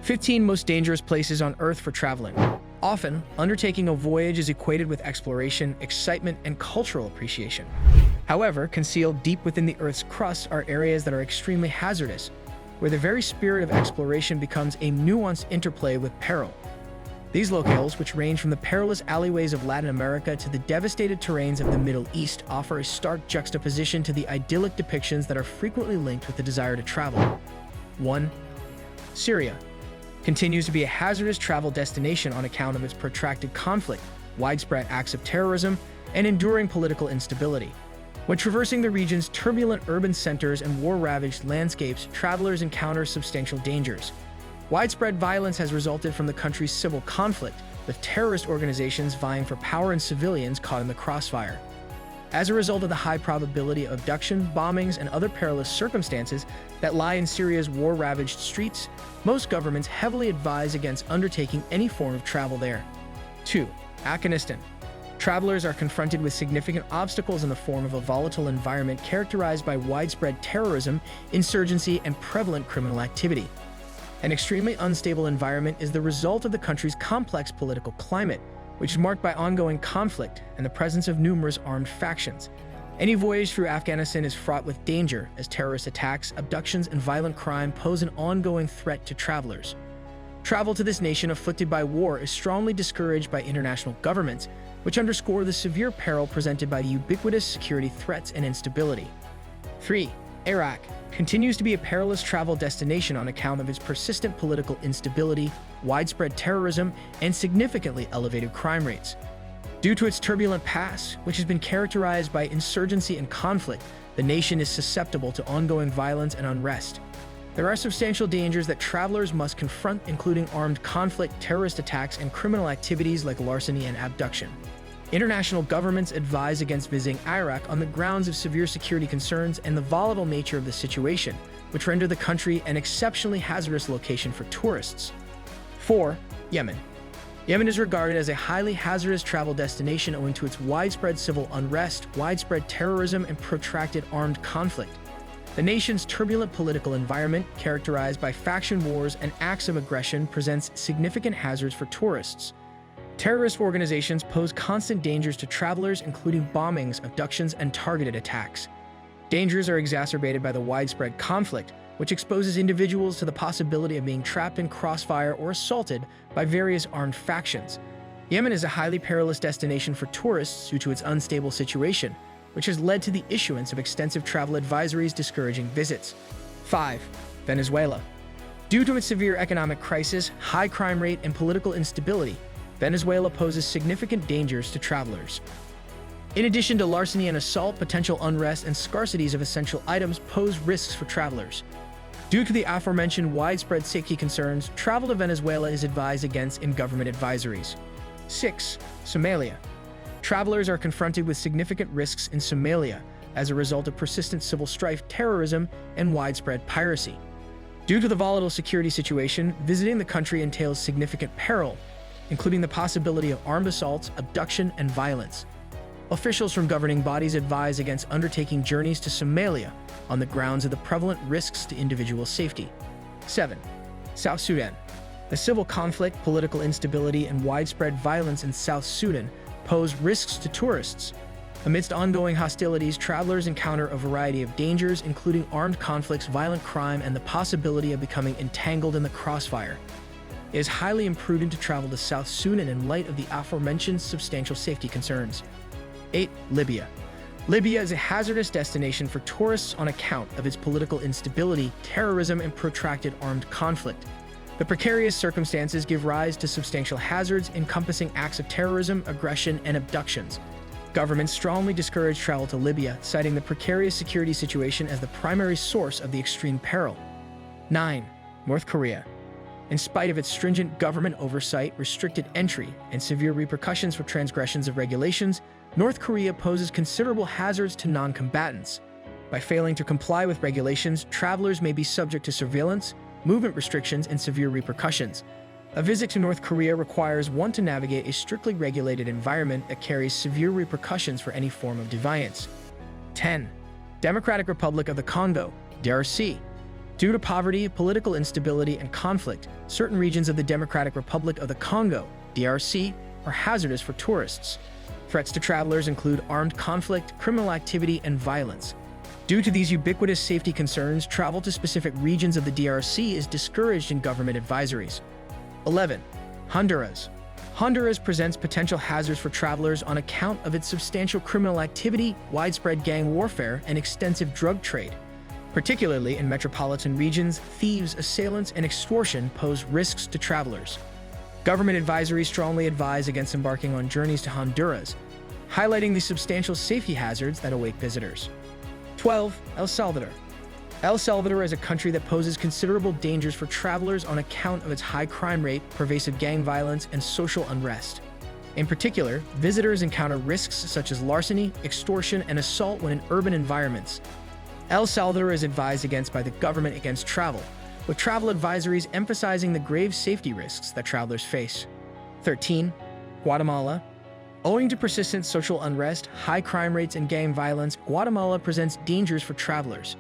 15 most dangerous places on Earth for traveling. Often, undertaking a voyage is equated with exploration, excitement, and cultural appreciation. However, concealed deep within the Earth's crust are areas that are extremely hazardous, where the very spirit of exploration becomes a nuanced interplay with peril. These locales, which range from the perilous alleyways of Latin America to the devastated terrains of the Middle East, offer a stark juxtaposition to the idyllic depictions that are frequently linked with the desire to travel. 1. Syria continues to be a hazardous travel destination on account of its protracted conflict, widespread acts of terrorism, and enduring political instability. When traversing the region's turbulent urban centers and war-ravaged landscapes, travelers encounter substantial dangers. Widespread violence has resulted from the country's civil conflict, with terrorist organizations vying for power and civilians caught in the crossfire. As a result of the high probability of abduction, bombings, and other perilous circumstances that lie in Syria's war-ravaged streets, most governments heavily advise against undertaking any form of travel there. 2. Afghanistan. Travelers are confronted with significant obstacles in the form of a volatile environment characterized by widespread terrorism, insurgency, and prevalent criminal activity. An extremely unstable environment is the result of the country's complex political climate, which is marked by ongoing conflict and the presence of numerous armed factions. Any voyage through Afghanistan is fraught with danger, as terrorist attacks, abductions, and violent crime pose an ongoing threat to travelers. Travel to this nation afflicted by war is strongly discouraged by international governments, which underscore the severe peril presented by the ubiquitous security threats and instability. 3. Iraq continues to be a perilous travel destination on account of its persistent political instability, widespread terrorism, and significantly elevated crime rates. Due to its turbulent past, which has been characterized by insurgency and conflict, the nation is susceptible to ongoing violence and unrest. There are substantial dangers that travelers must confront, including armed conflict, terrorist attacks, and criminal activities like larceny and abduction. International governments advise against visiting Iraq on the grounds of severe security concerns and the volatile nature of the situation, which render the country an exceptionally hazardous location for tourists. 4. Yemen. Yemen is regarded as a highly hazardous travel destination owing to its widespread civil unrest, widespread terrorism, and protracted armed conflict. The nation's turbulent political environment, characterized by faction wars and acts of aggression, presents significant hazards for tourists. Terrorist organizations pose constant dangers to travelers, including bombings, abductions, and targeted attacks. Dangers are exacerbated by the widespread conflict, which exposes individuals to the possibility of being trapped in crossfire or assaulted by various armed factions. Yemen is a highly perilous destination for tourists due to its unstable situation, which has led to the issuance of extensive travel advisories discouraging visits. 5. Venezuela. Due to its severe economic crisis, high crime rate, and political instability, Venezuela poses significant dangers to travelers. In addition to larceny and assault, potential unrest and scarcities of essential items pose risks for travelers. Due to the aforementioned widespread safety concerns, travel to Venezuela is advised against in government advisories. 6. Somalia. Travelers are confronted with significant risks in Somalia as a result of persistent civil strife, terrorism, and widespread piracy. Due to the volatile security situation, visiting the country entails significant peril, including the possibility of armed assaults, abduction, and violence. Officials from governing bodies advise against undertaking journeys to Somalia on the grounds of the prevalent risks to individual safety. 7. South Sudan. The civil conflict, political instability, and widespread violence in South Sudan pose risks to tourists. Amidst ongoing hostilities, travelers encounter a variety of dangers, including armed conflicts, violent crime, and the possibility of becoming entangled in the crossfire. It is highly imprudent to travel to South Sudan in light of the aforementioned substantial safety concerns. 8. Libya. Libya is a hazardous destination for tourists on account of its political instability, terrorism, and protracted armed conflict. The precarious circumstances give rise to substantial hazards encompassing acts of terrorism, aggression, and abductions. Governments strongly discourage travel to Libya, citing the precarious security situation as the primary source of the extreme peril. 9. North Korea. In spite of its stringent government oversight, restricted entry, and severe repercussions for transgressions of regulations, North Korea poses considerable hazards to non-combatants. By failing to comply with regulations, travelers may be subject to surveillance, movement restrictions, and severe repercussions. A visit to North Korea requires one to navigate a strictly regulated environment that carries severe repercussions for any form of deviance. 10. Democratic Republic of the Congo, DRC. Due to poverty, political instability, and conflict, certain regions of the Democratic Republic of the Congo, DRC, are hazardous for tourists. Threats to travelers include armed conflict, criminal activity, and violence. Due to these ubiquitous safety concerns, travel to specific regions of the DRC is discouraged in government advisories. 11. Honduras. Honduras presents potential hazards for travelers on account of its substantial criminal activity, widespread gang warfare, and extensive drug trade. Particularly in metropolitan regions, thieves, assailants, and extortion pose risks to travelers. Government advisories strongly advise against embarking on journeys to Honduras, highlighting the substantial safety hazards that await visitors. 12. El Salvador. El Salvador is a country that poses considerable dangers for travelers on account of its high crime rate, pervasive gang violence, and social unrest. In particular, visitors encounter risks such as larceny, extortion, and assault when in urban environments. El Salvador is advised against by the government against travel, with travel advisories emphasizing the grave safety risks that travelers face. 13. Guatemala. Owing to persistent social unrest, high crime rates, and gang violence, Guatemala presents dangers for travelers.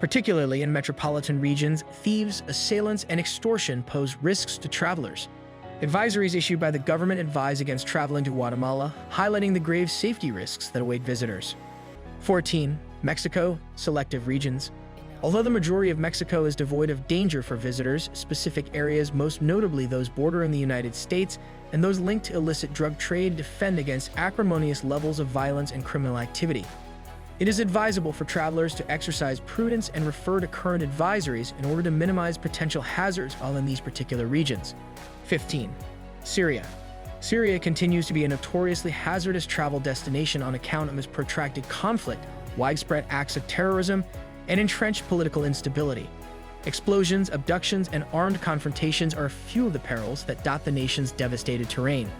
Particularly in metropolitan regions, thieves, assailants, and extortion pose risks to travelers. Advisories issued by the government advise against traveling to Guatemala, highlighting the grave safety risks that await visitors. 14. Mexico, selective regions. Although the majority of Mexico is devoid of danger for visitors, specific areas, most notably those bordering the United States and those linked to illicit drug trade, defend against acrimonious levels of violence and criminal activity. It is advisable for travelers to exercise prudence and refer to current advisories in order to minimize potential hazards while in these particular regions. 15. Syria. Syria continues to be a notoriously hazardous travel destination on account of its protracted conflict, widespread acts of terrorism, and entrenched political instability. Explosions, abductions, and armed confrontations are a few of the perils that dot the nation's devastated terrain.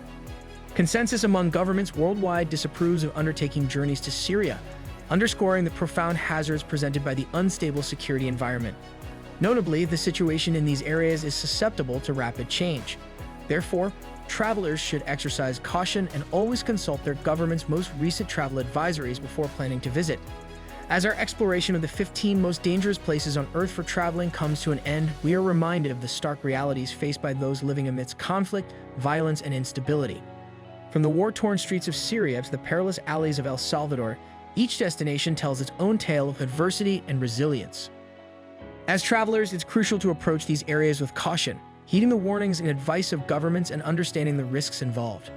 Consensus among governments worldwide disapproves of undertaking journeys to Syria, underscoring the profound hazards presented by the unstable security environment. Notably, the situation in these areas is susceptible to rapid change. Therefore, travelers should exercise caution and always consult their government's most recent travel advisories before planning to visit. As our exploration of the 15 most dangerous places on Earth for traveling comes to an end, we are reminded of the stark realities faced by those living amidst conflict, violence, and instability. From the war-torn streets of Syria to the perilous alleys of El Salvador, each destination tells its own tale of adversity and resilience. As travelers, it's crucial to approach these areas with caution, heeding the warnings and advice of governments and understanding the risks involved.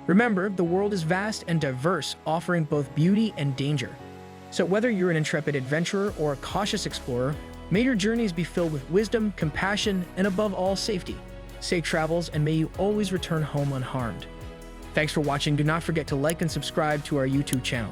Remember, the world is vast and diverse, offering both beauty and danger. So whether you're an intrepid adventurer or a cautious explorer, may your journeys be filled with wisdom, compassion, and above all, safety. Safe travels, and may you always return home unharmed. Thanks for watching. Do not forget to like and subscribe to our YouTube channel.